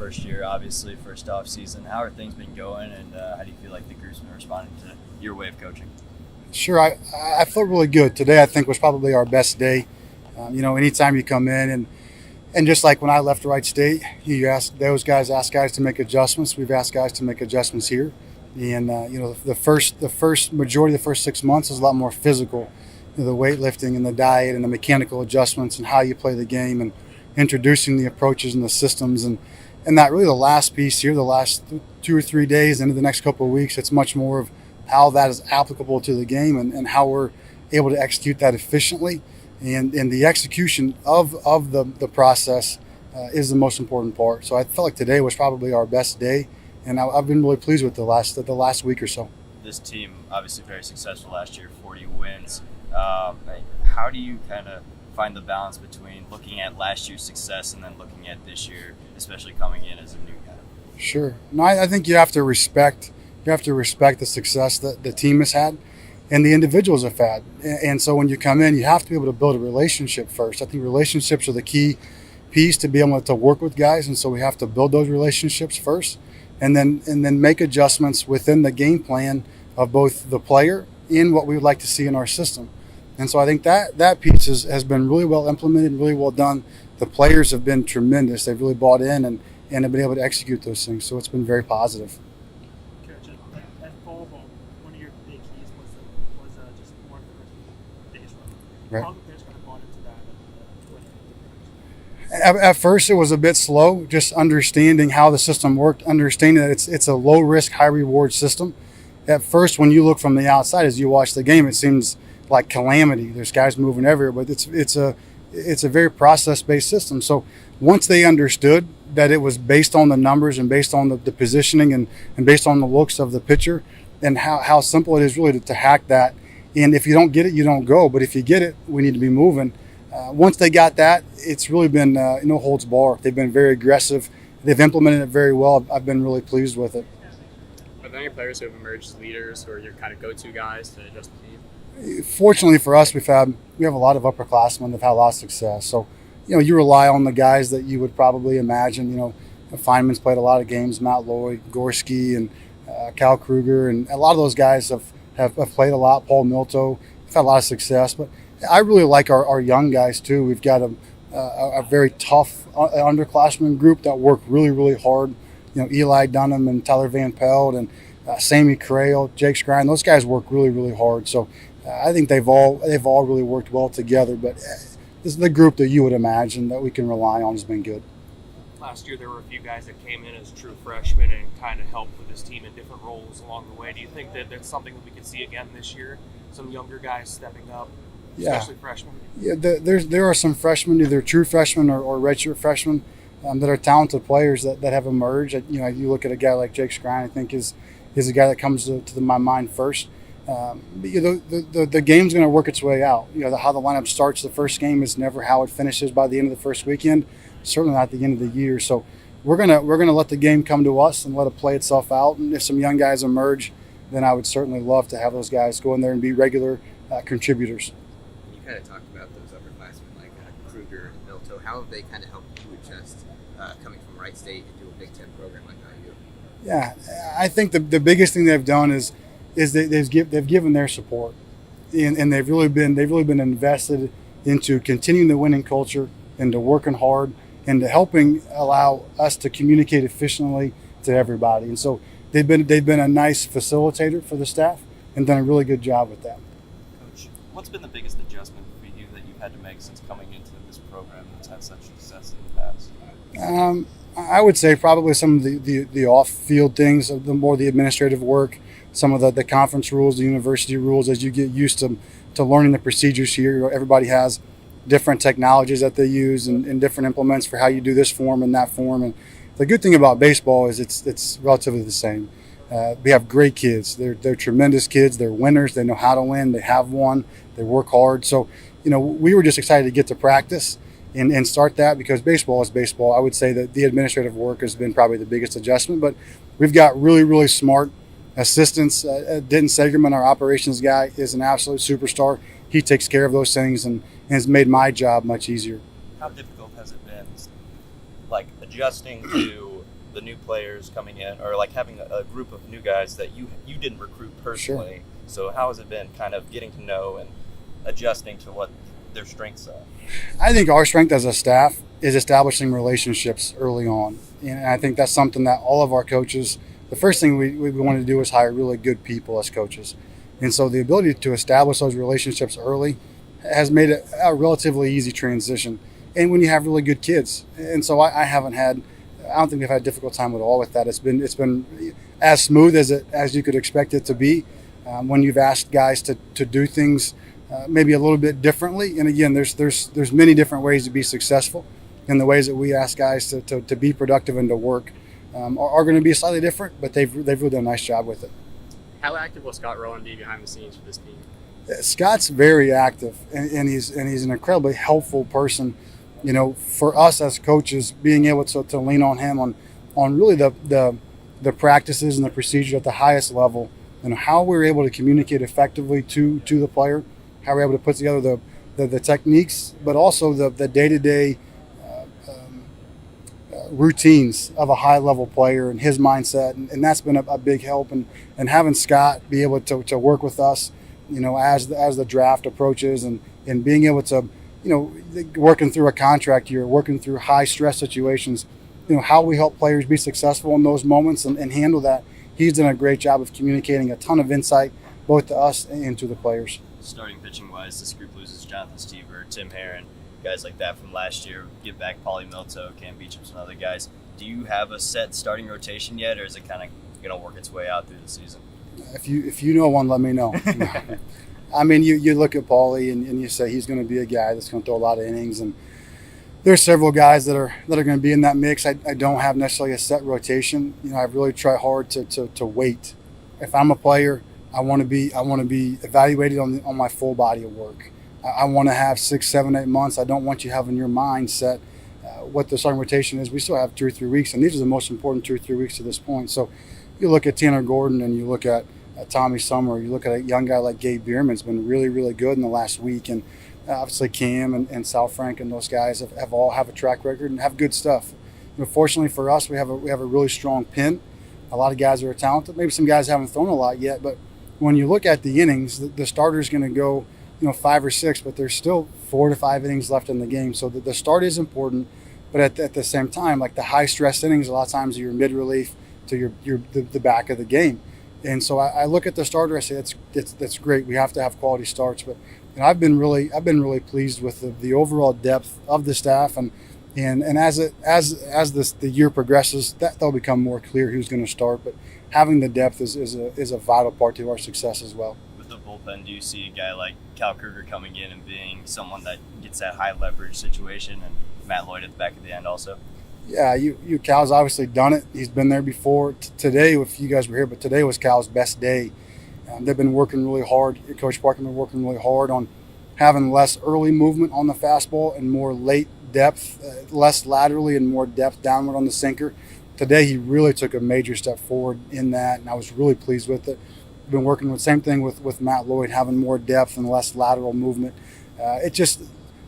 first year, obviously, first off season. How are things been going, and how do you feel like the group's been responding to your way of coaching? Sure, I felt really good. Today I think was probably our best day. Anytime you come in and just like when I left Wright State, those guys ask guys to make adjustments. We've asked guys to make adjustments here. And the first majority of the first 6 months is a lot more physical. The weightlifting and the diet and the mechanical adjustments and how you play the game and introducing the approaches and the systems and that really the last piece here, the last 2 or 3 days into the next couple of weeks, it's much more of how that is applicable to the game and how we're able to execute that efficiently. And the execution of the process is the most important part. So I felt like today was probably our best day, and I've been really pleased with the last week or so. This team, obviously very successful last year, 40 wins. How do you kind of find the balance between looking at last year's success and then looking at this year, especially coming in as a new guy? Sure. No, I think you have to respect the success that the team has had and the individuals have had. And so when you come in, you have to be able to build a relationship first. I think relationships are the key piece to be able to work with guys, and so we have to build those relationships first and then make adjustments within the game plan of both the player and what we would like to see in our system. And so I think that piece has been really well implemented and really well done. The players have been tremendous. They've really bought in and have been able to execute those things. So it's been very positive. Coach, at fall ball, one of your big keys was just more of the base run. Right. How the players kind of bought into that? At first, it was a bit slow, just understanding how the system worked, understanding that it's a low risk, high reward system. At first, when you look from the outside, as you watch the game, it seems like calamity. There's guys moving everywhere, but it's a very process-based system. So once they understood that it was based on the numbers and based on the positioning and based on the looks of the pitcher and how simple it is really to hack that. And if you don't get it, you don't go. But if you get it, we need to be moving. Once they got that, it's really been no holds bar. They've been very aggressive. They've implemented it very well. I've been really pleased with it. Are there any players who have emerged as leaders or your kind of go-to guys to adjust the team? Fortunately for us, we have a lot of upperclassmen that've had a lot of success. So, you rely on the guys that you would probably imagine. Feynman's played a lot of games, Matt Lloyd, Gorski, and Cal Kruger, and a lot of those guys have played a lot. Paul Milto, have had a lot of success. But I really like our young guys too. We've got a very tough underclassmen group that work really, really hard. Eli Dunham and Tyler Van Pelt and Sammy Crail, Jake Scrine, those guys work really, really hard. So I think they've all really worked well together. But this is the group that you would imagine that we can rely on has been good. Last year there were a few guys that came in as true freshmen and kind of helped with this team in different roles along the way. Do you think that that's something that we could see again this year? Some younger guys stepping up, especially freshmen? Yeah, there are some freshmen, either true freshmen or redshirt freshmen, that are talented players that have emerged. You look at a guy like Jake Scrine, I think is a guy that comes to my mind first. But, the game's going to work its way out. How the lineup starts the first game is never how it finishes by the end of the first weekend. Certainly not at the end of the year. So we're gonna let the game come to us and let it play itself out. And if some young guys emerge, then I would certainly love to have those guys go in there and be regular contributors. You kind of talked about those upperclassmen like Kruger and Milto. How have they kind of helped you adjust coming from Wright State into a Big Ten program like IU? Yeah, I think the biggest thing they've done is they've given their support, and they've really been invested into continuing the winning culture and to working hard and to helping allow us to communicate efficiently to everybody. And so they've been a nice facilitator for the staff and done a really good job with that. Coach, what's been the biggest adjustment for you that you've had to make since coming into this program that's had such success in the past? I would say probably some of the off-field things, the more the administrative work, some of the conference rules, the university rules, as you get used to learning the procedures here. Everybody has different technologies that they use and different implements for how you do this form and that form. And the good thing about baseball is it's relatively the same. We have great kids. They're tremendous kids. They're winners. They know how to win. They have won. They work hard. So, we were just excited to get to practice and start that because baseball is baseball. I would say that the administrative work has been probably the biggest adjustment, but we've got really, really smart assistants. Denton Segerman, our operations guy, is an absolute superstar. He takes care of those things and has made my job much easier. How difficult has it been, like adjusting to the new players coming in, or like having a group of new guys that you didn't recruit personally. Sure. So how has it been kind of getting to know and adjusting to what their strengths are? I think our strength as a staff is establishing relationships early on. And I think that's something that all of our coaches, the first thing we want to do is hire really good people as coaches. And so the ability to establish those relationships early has made it a relatively easy transition. And when you have really good kids. And so I don't think we've had a difficult time at all with that. It's been as smooth as you could expect it to be when you've asked guys to do things maybe a little bit differently. And again, there's many different ways to be successful, and the ways that we ask guys to be productive and to work are going to be slightly different, but they've really done a nice job with it. How active will Scott Rowland be behind the scenes for this team? Scott's very active, and he's an incredibly helpful person. You know, for us as coaches, being able to lean on him on really the practices and the procedure at the highest level, and how we're able to communicate effectively to the player, how we're able to put together the techniques, but also the day-to-day routines of a high-level player and his mindset, and that's been a big help. And having Scott be able to work with us, you know, as the draft approaches, and being able to, you know, working through a contract year, working through high-stress situations, you know, how we help players be successful in those moments and handle that. He's done a great job of communicating a ton of insight both to us and to the players. Starting pitching-wise, this group loses Jonathan Stever, Tim Herron, guys like that from last year. Get back Paulie Milto, Cam Beecham, some other guys. Do you have a set starting rotation yet, or is it kind of going to work its way out through the season? If you know one, let me know. I mean, you look at Paulie and you say he's going to be a guy that's going to throw a lot of innings, and there's several guys that are going to be in that mix. I don't have necessarily a set rotation. You know, I really try hard to wait. If I'm a player, I want to be evaluated on my full body of work. I want to have 6, 7, 8 months. I don't want you having your mind set what the starting rotation is. We still have 2 or 3 weeks, and these are the most important 2 or 3 weeks to this point. So you look at Tanner Gordon, and you look at Tommy Summer, you look at a young guy like Gabe Bierman's been really, really good in the last week, and obviously Cam and Sal Frank and those guys have all have a track record and have good stuff. You know, fortunately for us, we have a really strong pen. A lot of guys are talented. Maybe some guys haven't thrown a lot yet, but when you look at the innings, the starter's going to go, you know, 5 or 6, but there's still 4 to 5 innings left in the game. So the start is important, but at the same time, like the high stress innings, a lot of times are your mid relief to the back of the game. And so I look at the starter, I say that's great. We have to have quality starts, but you know, I've been really pleased with the overall depth of the staff, and as the year progresses, that'll become more clear who's going to start. But having the depth is a vital part to our success as well. With the bullpen, do you see a guy like Cal Kruger coming in and being someone that gets that high leverage situation, and Matt Lloyd at the back of the end also? Yeah, Cal's obviously done it. He's been there before. Today, if you guys were here, but today was Cal's best day. They've been working really hard. Coach Parkin been working really hard on having less early movement on the fastball and more late depth, less laterally and more depth downward on the sinker. Today, he really took a major step forward in that, and I was really pleased with it. Been working with same thing with Matt Lloyd, having more depth and less lateral movement. It just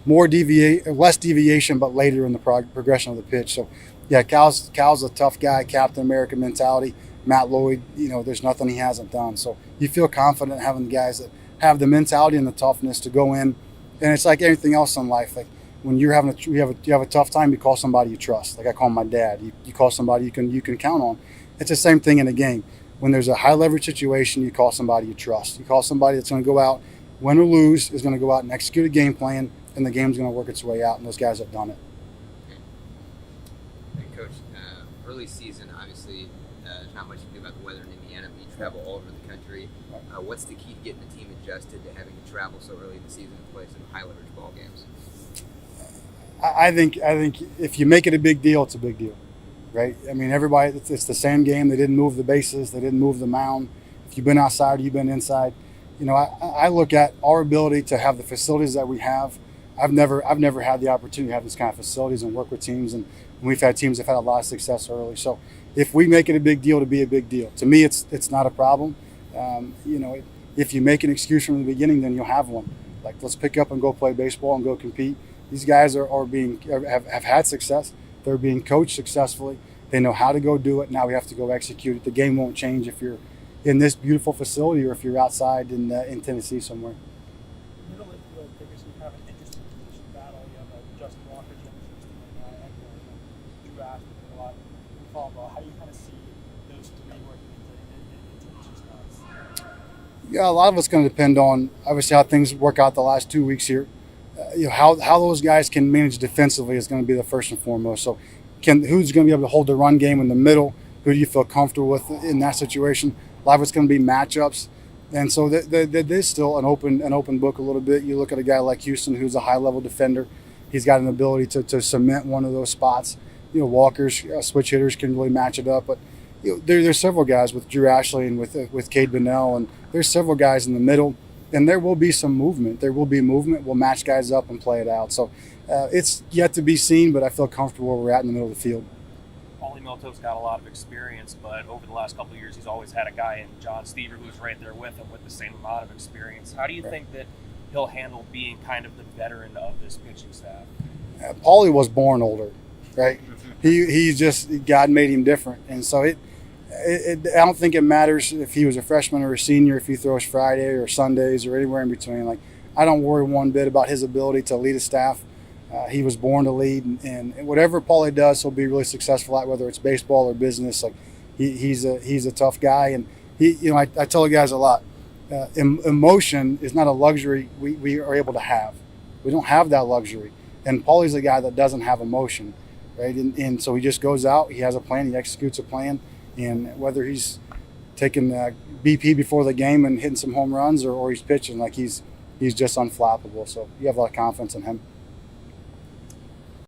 less deviation, but later in the progression of the pitch. So, yeah, Cal's a tough guy, Captain America mentality. Matt Lloyd, you know, there's nothing he hasn't done. So you feel confident having guys that have the mentality and the toughness to go in. And it's like everything else in life. Like when you're you have a tough time, you call somebody you trust. Like I call my dad. You call somebody you can count on. It's the same thing in a game. When there's a high leverage situation, you call somebody you trust. You call somebody that's going to go out, win or lose, is going to go out and execute a game plan, and the game's going to work its way out. And those guys have done it. And Coach, early season, obviously, there's not much to do about the weather in Indiana, but you travel all over the country. What's the key to getting the team adjusted to having to travel so early in the season to play some high leverage ball games? I think if you make it a big deal, it's a big deal, right? I mean, everybody, it's the same game. They didn't move the bases. They didn't move the mound. If you've been outside or you've been inside, you know, I look at our ability to have the facilities that we have. I've never had the opportunity to have these kind of facilities and work with teams, and we've had teams that have had a lot of success early. So if we make it a big deal to be a big deal, to me, it's not a problem. You know, if you make an excuse from the beginning, then you'll have one. Like, let's pick up and go play baseball and go compete. These guys have had success. They're being coached successfully. They know how to go do it. Now we have to go execute it. The game won't change if you're in this beautiful facility or if you're outside in Tennessee somewhere. Middle infield figures you have an interesting position battle. You have Justin Walker, Jim and Drew Ashton, a lot of football. How do you kind of see those three working into each spots? Yeah, a lot of it's going to depend on obviously how things work out the last 2 weeks here. How those guys can manage defensively is going to be the first and foremost. So, who's going to be able to hold the run game in the middle? Who do you feel comfortable with in that situation? A lot of it's going to be matchups, and so there's still an open book a little bit. You look at a guy like Houston, who's a high level defender. He's got an ability to cement one of those spots. Walker's switch hitters can really match it up, but there's several guys with Drew Ashley and with Cade Bunnell, and there's several guys in the middle. And there will be some movement. There will be movement. We'll match guys up and play it out. So it's yet to be seen, but I feel comfortable where we're at in the middle of the field. Paulie Melto's got a lot of experience, but over the last couple of years, he's always had a guy in John Stever who's right there with him with the same amount of experience. How do you think that he'll handle being kind of the veteran of this pitching staff? Paulie was born older, right? He's just, God made him different. And so I don't think it matters if he was a freshman or a senior, if he throws Friday or Sundays or anywhere in between. Like, I don't worry one bit about his ability to lead a staff. He was born to lead, and whatever Paulie does, he'll be really successful at, whether it's baseball or business. Like, he's a tough guy, and I tell the guys a lot. Emotion is not a luxury we are able to have. We don't have that luxury, and Paulie's a guy that doesn't have emotion, right? And so he just goes out, he has a plan, he executes a plan. And whether he's taking BP before the game and hitting some home runs or he's pitching, like he's just unflappable. So you have a lot of confidence in him.